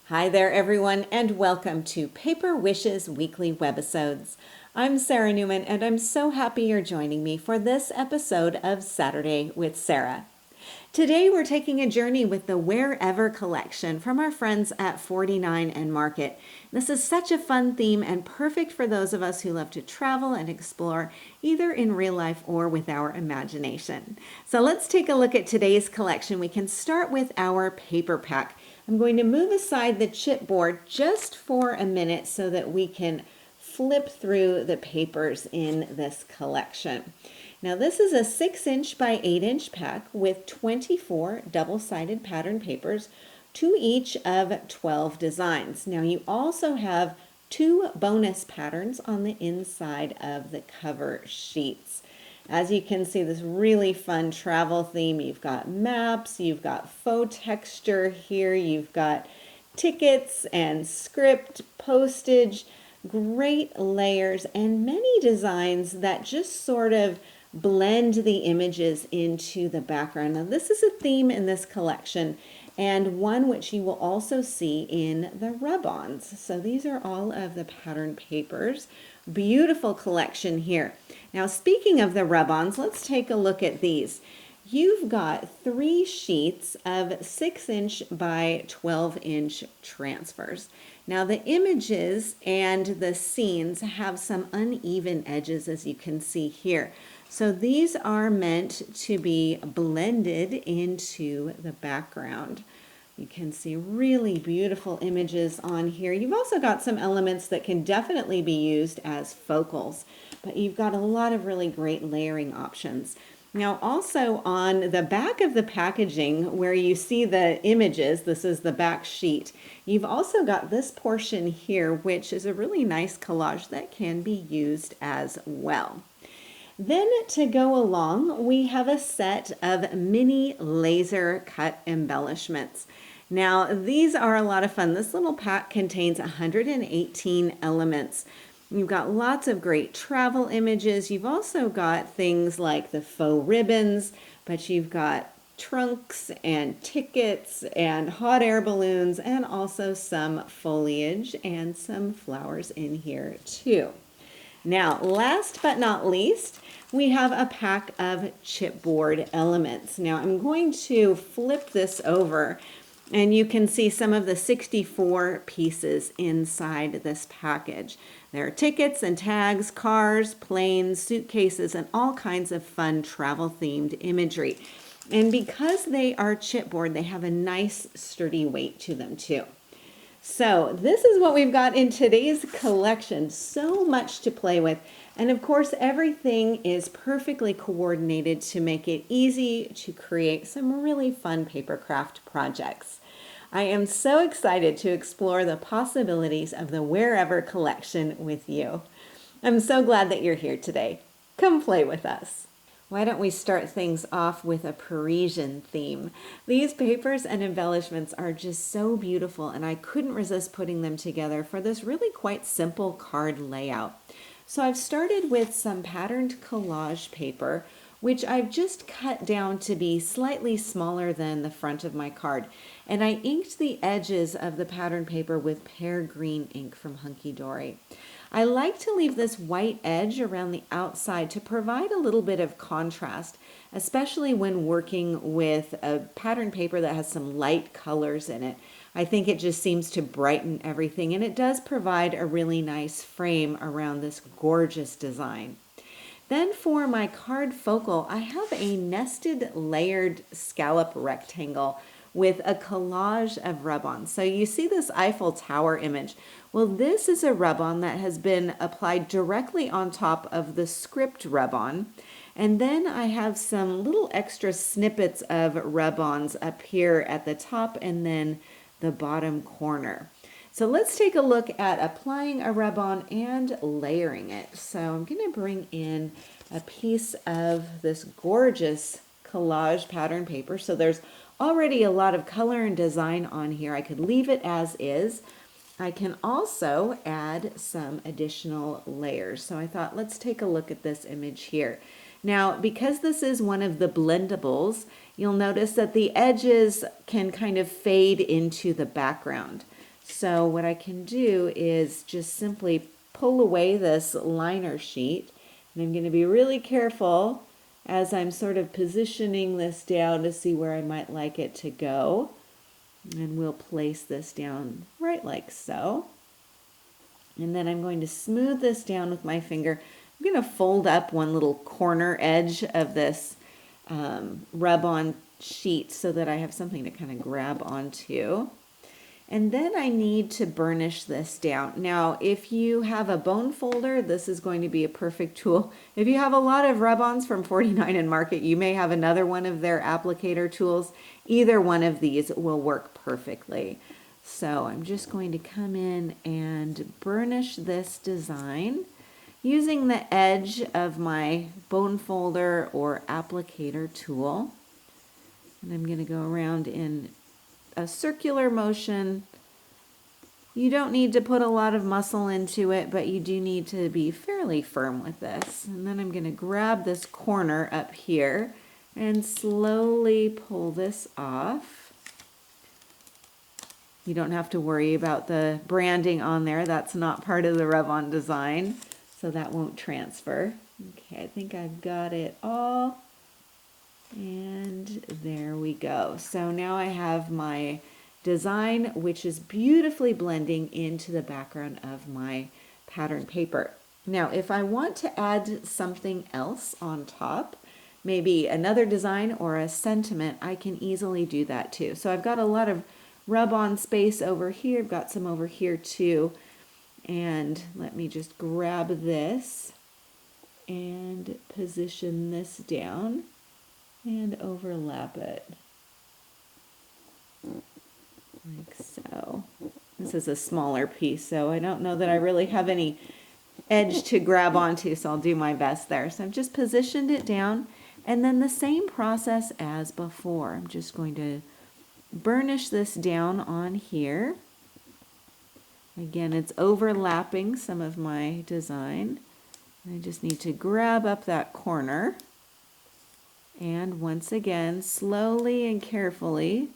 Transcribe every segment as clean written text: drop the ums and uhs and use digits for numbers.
Hi there, everyone, and welcome to Paper Wishes Weekly Webisodes. I'm Sara Newman, and I'm so happy you're joining me for this episode of Saturday with Sara. Today, we're taking a journey with the Wherever collection from our friends at 49 and Market. This is such a fun theme and perfect for those of us who love to travel and explore, either in real life or with our imagination. So let's take a look at today's collection. We can start with our paper pack. I'm going to move aside the chipboard just for a minute so that we can flip through the papers in this collection. Now this is a 6-inch by 8-inch pack with 24 double-sided pattern papers, to each of 12 designs. Now you also have 2 bonus patterns on the inside of the cover sheets. As you can see, this really fun travel theme. You've got maps, you've got faux texture here, you've got tickets and script, postage, great layers, and many designs that just sort of blend the images into the background. Now this is a theme in this collection, and one which you will also see in the rub-ons. So these are all of the pattern papers. Beautiful collection here. Now speaking of the rub-ons, let's take a look at these. You've got 3 sheets of 6-inch by 12-inch transfers. Now the images and the scenes have some uneven edges, as you can see here. So these are meant to be blended into the background. You can see really beautiful images on here. You've also got some elements that can definitely be used as focals, but you've got a lot of really great layering options. Now also on the back of the packaging where you see the images, this is the back sheet, you've also got this portion here, which is a really nice collage that can be used as well. Then to go along, we have a set of mini laser cut embellishments. Now these are a lot of fun. This little pack contains 118 elements. You've got lots of great travel images. You've also got things like the faux ribbons, but you've got trunks and tickets and hot air balloons and also some foliage and some flowers in here too. Now, last but not least, we have a pack of chipboard elements. Now, I'm going to flip this over and you can see some of the 64 pieces inside this package. There are tickets and tags, cars, planes, suitcases, and all kinds of fun travel-themed imagery. And because they are chipboard, they have a nice sturdy weight to them too. So this is what we've got in today's collection. So much to play with. And of course, everything is perfectly coordinated to make it easy to create some really fun paper craft projects. I am so excited to explore the possibilities of the Wherever collection with you. I'm so glad that you're here today. Come play with us. Why don't we start things off with a Parisian theme? These papers and embellishments are just so beautiful, and I couldn't resist putting them together for this really quite simple card layout. So I've started with some patterned collage paper, which I've just cut down to be slightly smaller than the front of my card. And I inked the edges of the pattern paper with pear green ink from Hunky Dory. I like to leave this white edge around the outside to provide a little bit of contrast, especially when working with a pattern paper that has some light colors in it. I think it just seems to brighten everything, and it does provide a really nice frame around this gorgeous design. Then for my card focal, I have a nested layered scallop rectangle with a collage of rub-on. So you see this Eiffel Tower image. Well, this is a rub-on that has been applied directly on top of the script rub-on. And then I have some little extra snippets of rub-ons up here at the top and then the bottom corner. So let's take a look at applying a rub-on and layering it. So I'm going to bring in a piece of this gorgeous collage pattern paper. So there's already a lot of color and design on here. I could leave it as is. I can also add some additional layers. So I thought, let's take a look at this image here. Now, because this is one of the blendables, you'll notice that the edges can kind of fade into the background. So what I can do is just simply pull away this liner sheet, and I'm going to be really careful as I'm sort of positioning this down to see where I might like it to go. And we'll place this down right like so. And then I'm going to smooth this down with my finger. I'm going to fold up one little corner edge of this rub-on sheet so that I have something to kind of grab onto. And then I need to burnish this down. Now, if you have a bone folder, this is going to be a perfect tool. If you have a lot of rub-ons from 49 and Market, you may have another one of their applicator tools. Either one of these will work perfectly. So I'm just going to come in and burnish this design using the edge of my bone folder or applicator tool. And I'm going to go around in a circular motion. You don't need to put a lot of muscle into it, but you do need to be fairly firm with this. And then I'm going to grab this corner up here and slowly pull this off. You don't have to worry about the branding on there. That's not part of the rub-on design, so that won't transfer. Okay, I think I've got it all. And there we go. So now I have my design, which is beautifully blending into the background of my pattern paper. Now, if I want to add something else on top, maybe another design or a sentiment, I can easily do that too. So I've got a lot of rub-on space over here. I've got some over here too. And let me just grab this and position this down and overlap it like so. This is a smaller piece, so I don't know that I really have any edge to grab onto, so I'll do my best there. So I've just positioned it down, and then the same process as before. I'm just going to burnish this down on here. Again, it's overlapping some of my design. I just need to grab up that corner. And once again, slowly and carefully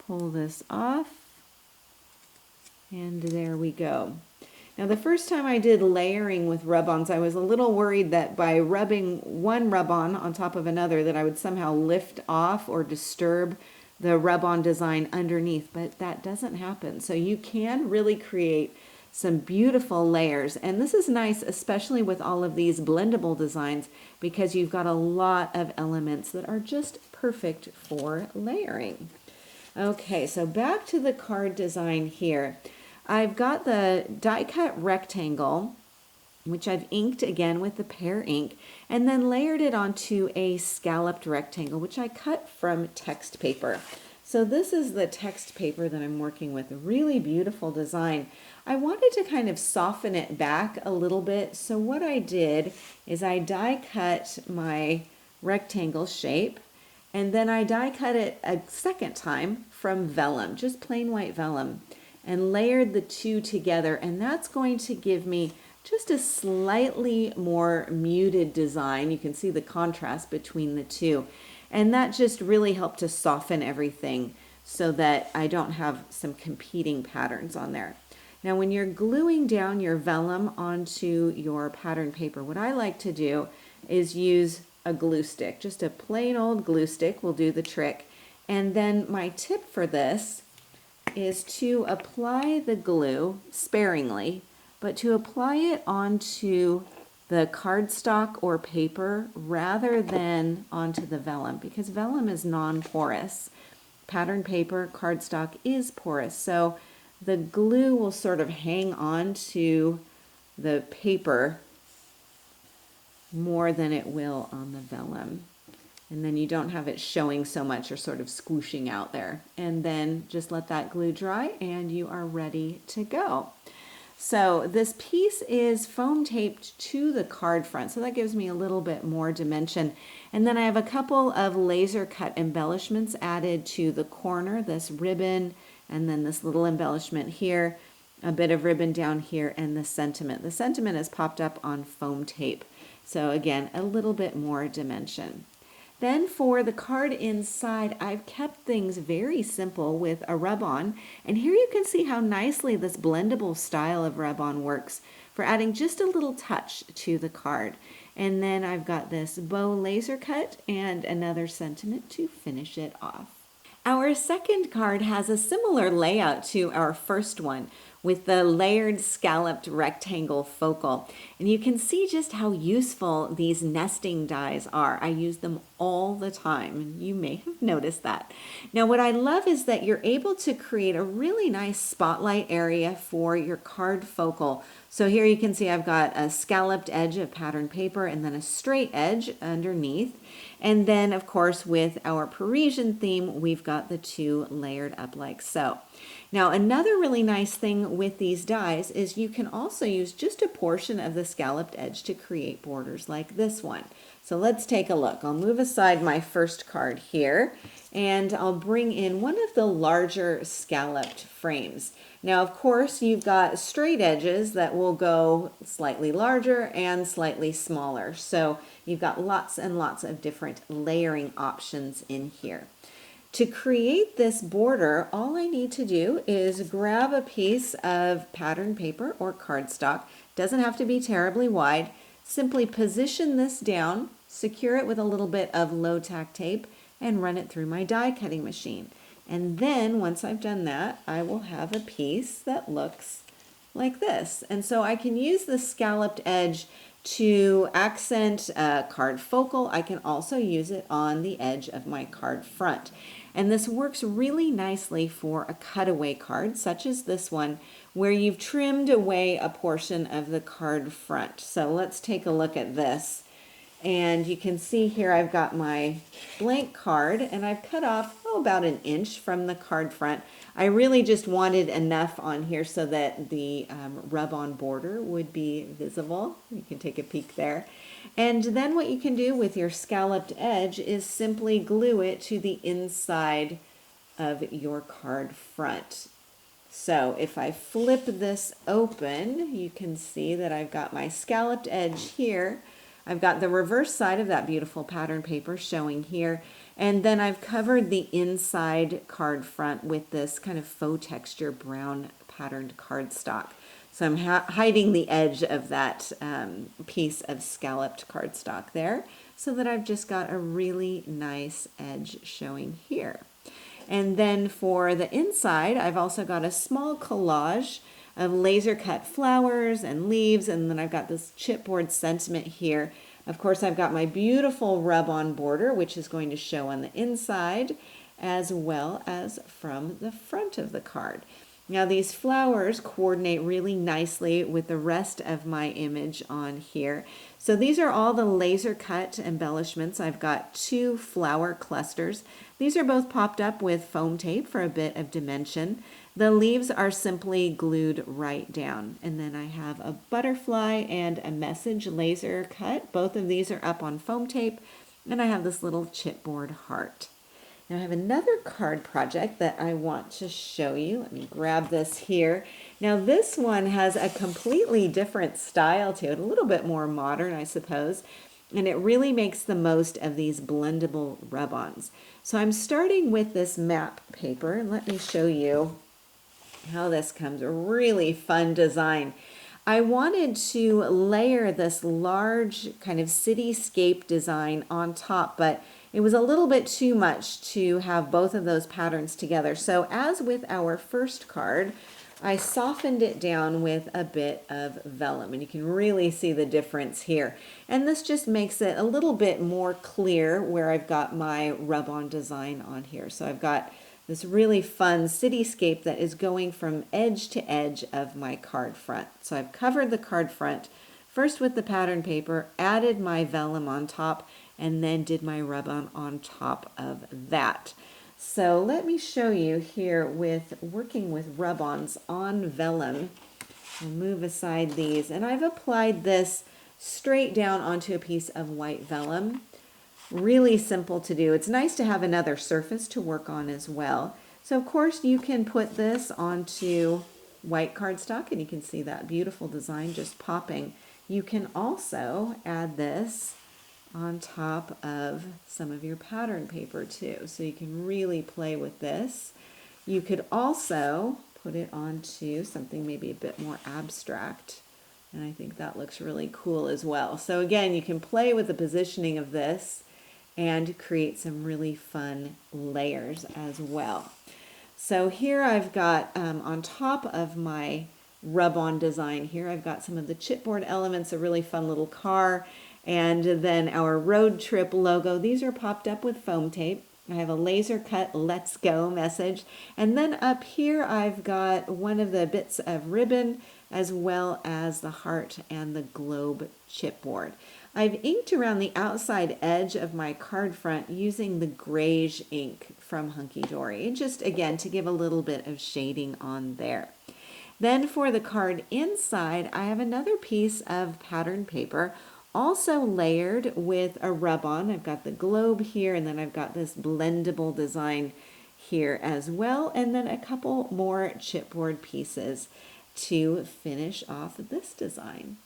pull this off. And there we go. Now, the first time I did layering with rub-ons, I was a little worried that by rubbing one rub-on on top of another that I would somehow lift off or disturb the rub-on design underneath, but that doesn't happen. So you can really create some beautiful layers. And this is nice, especially with all of these blendable designs, because you've got a lot of elements that are just perfect for layering. Okay, so back to the card design here. I've got the die cut rectangle, which I've inked again with the pear ink, and then layered it onto a scalloped rectangle, which I cut from text paper. So this is the text paper that I'm working with, a really beautiful design. I wanted to kind of soften it back a little bit, so what I did is I die cut my rectangle shape, and then I die cut it a second time from vellum, just plain white vellum, and layered the two together, and that's going to give me just a slightly more muted design. You can see the contrast between the two. And that just really helped to soften everything so that I don't have some competing patterns on there. Now, when you're gluing down your vellum onto your pattern paper, what I like to do is use a glue stick. Just a plain old glue stick will do the trick. And then my tip for this is to apply the glue sparingly, but to apply it onto the cardstock or paper rather than onto the vellum, because vellum is non-porous. Pattern paper, cardstock is porous, so the glue will sort of hang on to the paper more than it will on the vellum. And then you don't have it showing so much or sort of squooshing out there. And then just let that glue dry and you are ready to go. So this piece is foam taped to the card front, so that gives me a little bit more dimension. And then I have a couple of laser cut embellishments added to the corner, this ribbon, and then this little embellishment here, a bit of ribbon down here, and the sentiment. The sentiment is popped up on foam tape. So again, a little bit more dimension. Then for the card inside, I've kept things very simple with a rub-on. And here you can see how nicely this blendable style of rub-on works for adding just a little touch to the card. And then I've got this bow laser cut and another sentiment to finish it off. Our second card has a similar layout to our first one with the layered scalloped rectangle focal. And you can see just how useful these nesting dies are. I use them all the time, and you may have noticed that. Now what I love is that you're able to create a really nice spotlight area for your card focal. So here you can see I've got a scalloped edge of pattern paper and then a straight edge underneath. And then, of course, with our Parisian theme, we've got the two layered up like so. Now, another really nice thing with these dies is you can also use just a portion of the scalloped edge to create borders like this one. So let's take a look. I'll move aside my first card here, and I'll bring in one of the larger scalloped frames. Now, of course, you've got straight edges that will go slightly larger and slightly smaller. So you've got lots and lots of different layering options in here. To create this border, all I need to do is grab a piece of pattern paper or cardstock. Doesn't have to be terribly wide. Simply position this down, secure it with a little bit of low tack tape, and run it through my die cutting machine. And then once I've done that, I will have a piece that looks like this. And so I can use the scalloped edge to accent card focal. I can also use it on the edge of my card front. And this works really nicely for a cutaway card, such as this one, where you've trimmed away a portion of the card front. So let's take a look at this. And you can see here I've got my blank card, and I've cut off about an inch from the card front. I really just wanted enough on here so that the rub-on border would be visible. You can take a peek there. And then what you can do with your scalloped edge is simply glue it to the inside of your card front. So if I flip this open, you can see that I've got my scalloped edge here. I've got the reverse side of that beautiful pattern paper showing here, and then I've covered the inside card front with this kind of faux texture brown patterned cardstock. So I'm hiding the edge of that piece of scalloped cardstock there so that I've just got a really nice edge showing here. And then for the inside, I've also got a small collage of laser cut flowers and leaves, and then I've got this chipboard sentiment here. Of course, I've got my beautiful rub-on border, which is going to show on the inside as well as from the front of the card. Now these flowers coordinate really nicely with the rest of my image on here. So these are all the laser cut embellishments. I've got 2 flower clusters. These are both popped up with foam tape for a bit of dimension. The leaves are simply glued right down. And then I have a butterfly and a message laser cut. Both of these are up on foam tape. And I have this little chipboard heart. Now I have another card project that I want to show you. Let me grab this here. Now this one has a completely different style to it, a little bit more modern, I suppose, and it really makes the most of these blendable rub-ons. So I'm starting with this map paper, and let me show you how this comes. A really fun design. I wanted to layer this large kind of cityscape design on top, but it was a little bit too much to have both of those patterns together. So as with our first card, I softened it down with a bit of vellum, and you can really see the difference here. And this just makes it a little bit more clear where I've got my rub-on design on here. So I've got this really fun cityscape that is going from edge to edge of my card front. So I've covered the card front first with the pattern paper, added my vellum on top, and then did my rub-on on top of that. So let me show you here with working with rub-ons on vellum. I'll move aside these, and I've applied this straight down onto a piece of white vellum. Really simple to do. It's nice to have another surface to work on as well. So of course you can put this onto white cardstock, and you can see that beautiful design just popping. You can also add this on top of some of your pattern paper too. So you can really play with this. You could also put it onto something maybe a bit more abstract. And I think that looks really cool as well. So again, you can play with the positioning of this and create some really fun layers as well. So here I've got on top of my rub-on design here, I've got some of the chipboard elements, a really fun little car, and then our road trip logo. These are popped up with foam tape. I have a laser cut "Let's Go" message. And then up here I've got one of the bits of ribbon as well as the heart and the globe chipboard. I've inked around the outside edge of my card front using the grayish ink from Hunky Dory, just again to give a little bit of shading on there. Then for the card inside, I have another piece of pattern paper, also layered with a rub-on. I've got the globe here, and then I've got this blendable design here as well, and then a couple more chipboard pieces to finish off this design.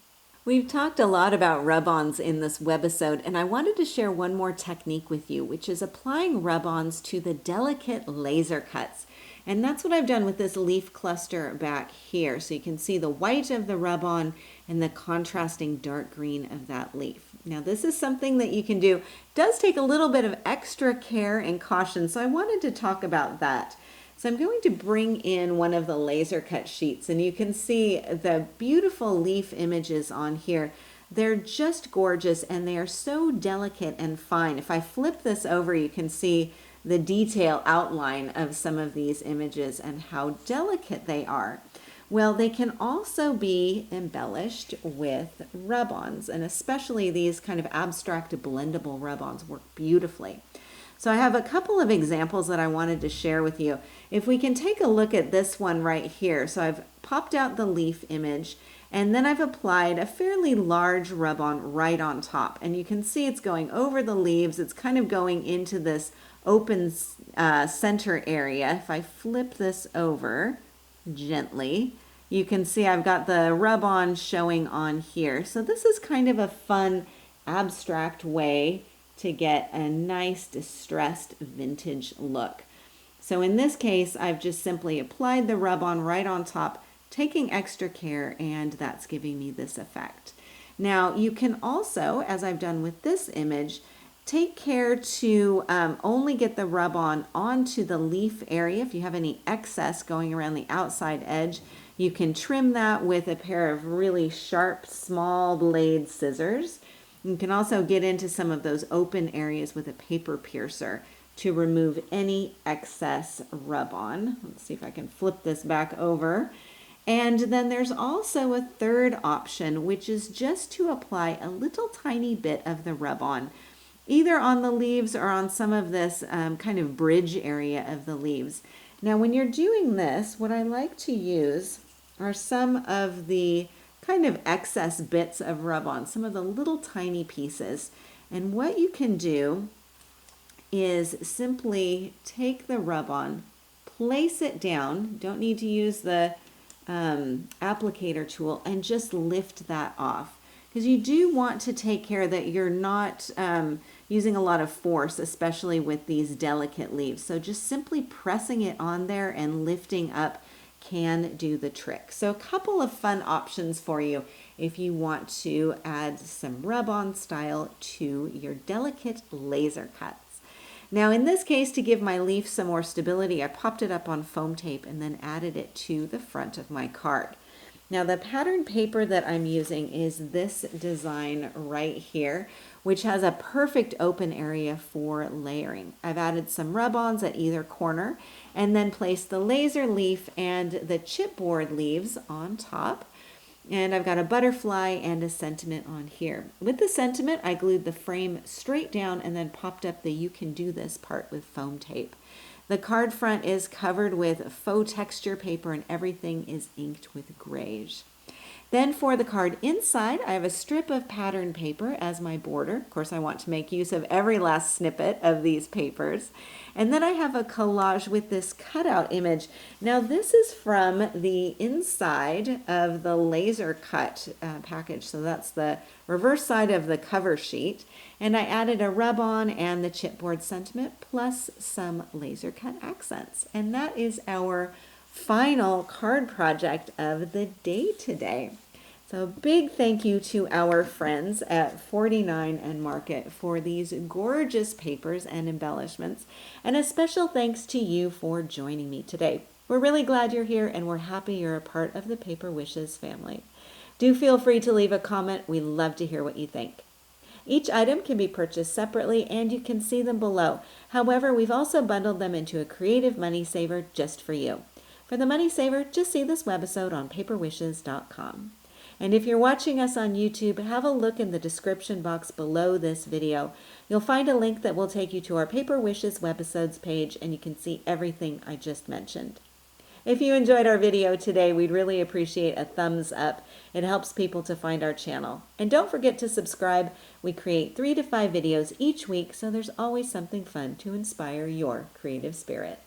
We've talked a lot about rub-ons in this webisode, and I wanted to share one more technique with you, which is applying rub-ons to the delicate laser cuts. And that's what I've done with this leaf cluster back here. So you can see the white of the rub-on and the contrasting dark green of that leaf. Now this is something that you can do. It does take a little bit of extra care and caution, so I wanted to talk about that. So I'm going to bring in one of the laser cut sheets, and you can see the beautiful leaf images on here. They're just gorgeous, and they are so delicate and fine. If I flip this over, you can see the detail outline of some of these images and how delicate they are. Well, they can also be embellished with rub-ons, and especially these kind of abstract blendable rub-ons work beautifully. So I have a couple of examples that I wanted to share with you. If we can take a look at this one right here. So I've popped out the leaf image, and then I've applied a fairly large rub-on right on top. And you can see it's going over the leaves. It's kind of going into this open center area. If I flip this over gently, you can see I've got the rub-on showing on here. So this is kind of a fun abstract way to get a nice distressed vintage look. So in this case, I've just simply applied the rub-on right on top, taking extra care, and that's giving me this effect. Now you can also, as I've done with this image, take care to only get the rub-on onto the leaf area. If you have any excess going around the outside edge, you can trim that with a pair of really sharp, small blade scissors. You can also get into some of those open areas with a paper piercer to remove any excess rub-on. Let's see if I can flip this back over. And then there's also a third option, which is just to apply a little tiny bit of the rub-on, either on the leaves or on some of this kind of bridge area of the leaves. Now when you're doing this, what I like to use are some of the kind of excess bits of rub-on, some of the little tiny pieces. And what you can do is simply take the rub-on, place it down, don't need to use the applicator tool, and just lift that off. Because you do want to take care that you're not using a lot of force, especially with these delicate leaves. So just simply pressing it on there and lifting up can do the trick. So a couple of fun options for you if you want to add some rub-on style to your delicate laser cuts. Now in this case, to give my leaf some more stability, I popped it up on foam tape and then added it to the front of my card. Now the pattern paper that I'm using is this design right here, which has a perfect open area for layering. I've added some rub-ons at either corner and then placed the laser leaf and the chipboard leaves on top. And I've got a butterfly and a sentiment on here. With the sentiment, I glued the frame straight down and then popped up the "You Can Do This" part with foam tape. The card front is covered with faux texture paper and everything is inked with grayish. Then for the card inside, I have a strip of pattern paper as my border. Of course, I want to make use of every last snippet of these papers. And then I have a collage with this cutout image. Now this is from the inside of the laser cut package. So that's the reverse side of the cover sheet. And I added a rub-on and the chipboard sentiment plus some laser cut accents. And that is our final card project of the day today. So big thank you to our friends at 49 and Market for these gorgeous papers and embellishments. And a special thanks to you for joining me today. We're really glad you're here and we're happy you're a part of the Paper Wishes family. Do feel free to leave a comment. We love to hear what you think. Each item can be purchased separately and you can see them below. However, we've also bundled them into a creative money saver just for you. For the money saver, just see this webisode on paperwishes.com. And if you're watching us on YouTube, have a look in the description box below this video. You'll find a link that will take you to our Paper Wishes webisodes page and you can see everything I just mentioned. If you enjoyed our video today, we'd really appreciate a thumbs up. It helps people to find our channel. And don't forget to subscribe. We create 3 to 5 videos each week, so there's always something fun to inspire your creative spirit.